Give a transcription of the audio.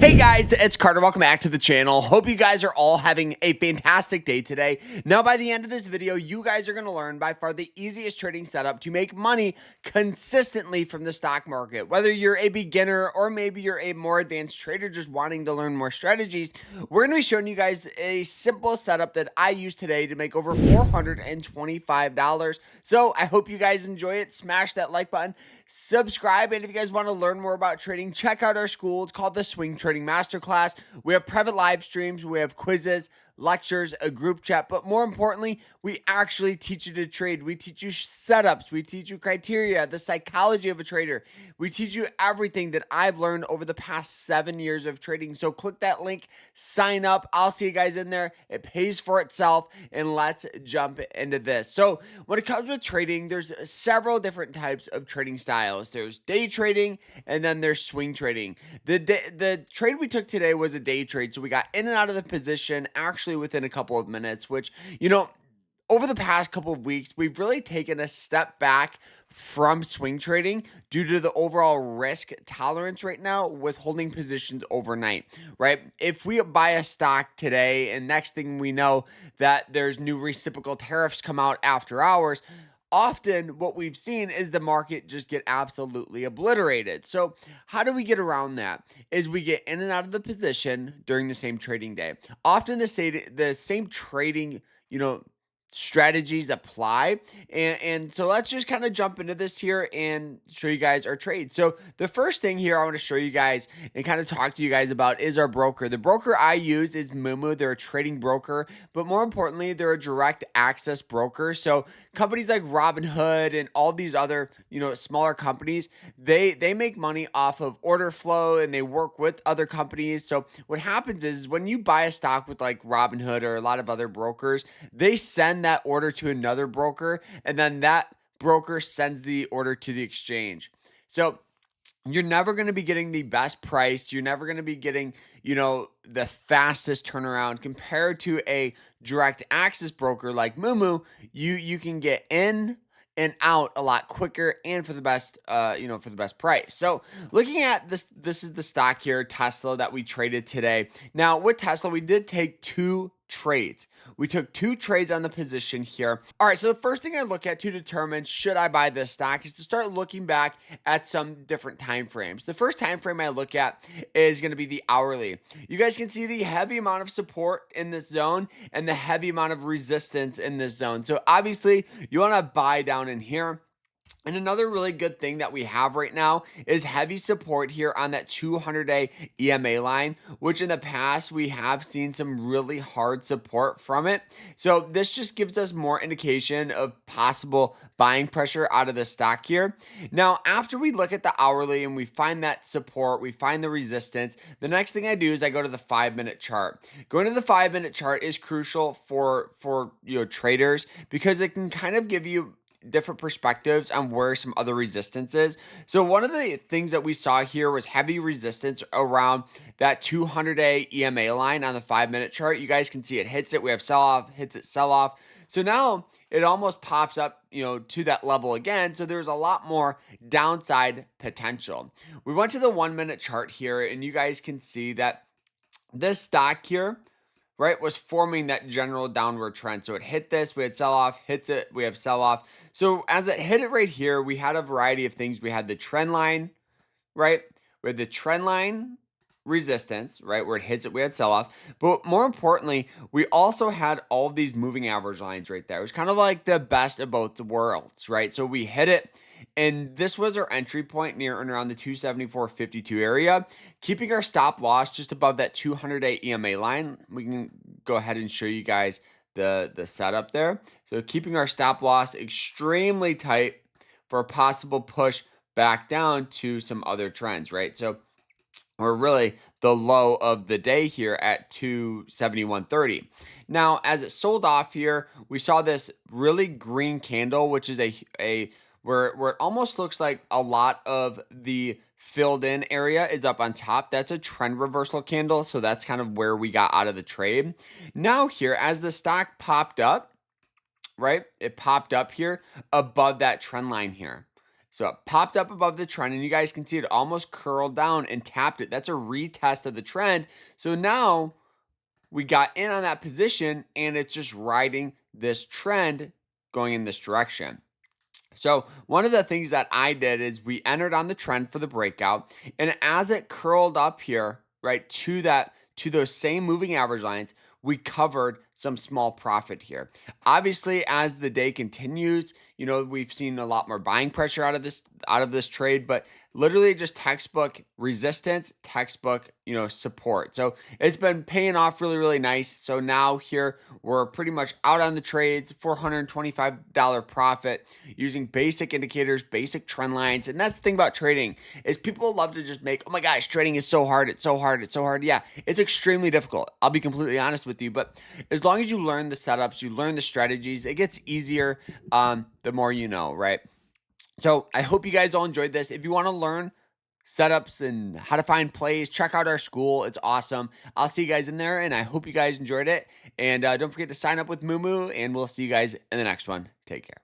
Hey guys, it's Carter. Welcome back to the channel. Hope you guys are all having a fantastic day today. Now, by the end of this video, you guys are going to learn by far the easiest trading setup to make money consistently from the stock market. Whether you're a beginner or maybe you're a more advanced trader just wanting to learn more strategies, we're going to be showing you guys a simple setup that I use today to make over $425. So I hope you guys enjoy it. Smash that like button, subscribe, and if you guys want to learn more about trading, check out our school. It's called the Swing Trading Masterclass. We have private live streams, we have quizzes, lectures, a group chat, but more importantly, we actually teach you to trade. We teach you setups, we teach you criteria, the psychology of a trader. We teach you everything that I've learned over the past 7 years of trading. So click that link, sign up. I'll see you guys in there. It pays for itself, and let's jump into this. So when it comes to trading, there's several different types of trading styles. There's day trading, and then there's swing trading. The trade we took today was a day trade, so we got in and out of the position actually within a couple of minutes, which, over the past couple of weeks, we've really taken a step back from swing trading due to the overall risk tolerance right now with holding positions overnight, right? If we buy a stock today and next thing we know that there's new reciprocal tariffs come out after hours, often what we've seen is the market just get absolutely obliterated. So how do we get around that? Is we get in and out of the position during the same trading day. Often the same trading, strategies apply. And so let's just kind of jump into this here and show you guys our trade. So the first thing here I want to show you guys and kind of talk to you guys about is our broker. The broker I use is Moomoo. They're a trading broker, but more importantly, they're a direct access broker. So companies like Robinhood and all these other, smaller companies, they make money off of order flow and they work with other companies. So what happens is when you buy a stock with like Robinhood or a lot of other brokers, they send that order to another broker, and then that broker sends the order to the exchange. So you're never going to be getting the best price. You're never going to be getting, the fastest turnaround compared to a direct access broker like Moomoo. You can get in and out a lot quicker and for the best, for the best price. So looking at this is the stock here, Tesla, that we traded today. Now with Tesla, we did take two trades. We took two trades on the position here. All right, so the first thing I look at to determine should I buy this stock is to start looking back at some different time frames. The first time frame I look at is going to be the hourly. You guys can see the heavy amount of support in this zone and the heavy amount of resistance in this zone. So obviously, you want to buy down in here. And another really good thing that we have right now is heavy support here on that 200-day EMA line, which in the past we have seen some really hard support from it. So this just gives us more indication of possible buying pressure out of the stock here. Now, after we look at the hourly and we find that support, we find the resistance, the next thing I do is I go to the 5-minute chart. Going to the 5-minute chart is crucial for traders because it can kind of give you different perspectives on where some other resistance is. So one of the things that we saw here was heavy resistance around that 200-day EMA line on the 5-minute chart. You guys can see it hits it. We have sell off, hits it, sell off. So now it almost pops up, to that level again. So there's a lot more downside potential. We went to the 1-minute chart here, and you guys can see that this stock here, right, was forming that general downward trend. So it hit this, we had sell off, hits it, we have sell off. So as it hit it right here, we had a variety of things. We had the trend line, right? We had the trend line resistance, right, where it hits it, we had sell off. But more importantly, we also had all of these moving average lines right there. It was kind of like the best of both worlds, right? So we hit it, and this was our entry point near and around the 274.52 area, keeping our stop loss just above that 200-day EMA line. We can go ahead and show you guys the setup there. So keeping our stop loss extremely tight for a possible push back down to some other trends, right? So we're really the low of the day here at 271.30. Now, as it sold off here, we saw this really green candle, which is where it almost looks like a lot of the filled in area is up on top. That's a trend reversal candle. So that's kind of where we got out of the trade. Now here, as the stock popped up, right? It popped up here above that trend line here. So it popped up above the trend, and you guys can see it almost curled down and tapped it. That's a retest of the trend. So now we got in on that position, and it's just riding this trend going in this direction. So one of the things that I did is we entered on the trend for the breakout, and as it curled up here, right, to those same moving average lines, we covered some small profit here. Obviously, as the day continues, we've seen a lot more buying pressure out of this trade, but literally just textbook resistance, textbook, support. So it's been paying off really, really nice. So now here we're pretty much out on the trades, $425 profit using basic indicators, basic trend lines. And that's the thing about trading is people love to just make, oh my gosh, trading is so hard. It's so hard. It's so hard. Yeah, it's extremely difficult. I'll be completely honest with you. But as long as you learn the setups, you learn the strategies, it gets easier the more you know, right? So I hope you guys all enjoyed this. If you want to learn setups and how to find plays, check out our school. It's awesome. I'll see you guys in there, and I hope you guys enjoyed it. And don't forget to sign up with Moomoo, and we'll see you guys in the next one. Take care.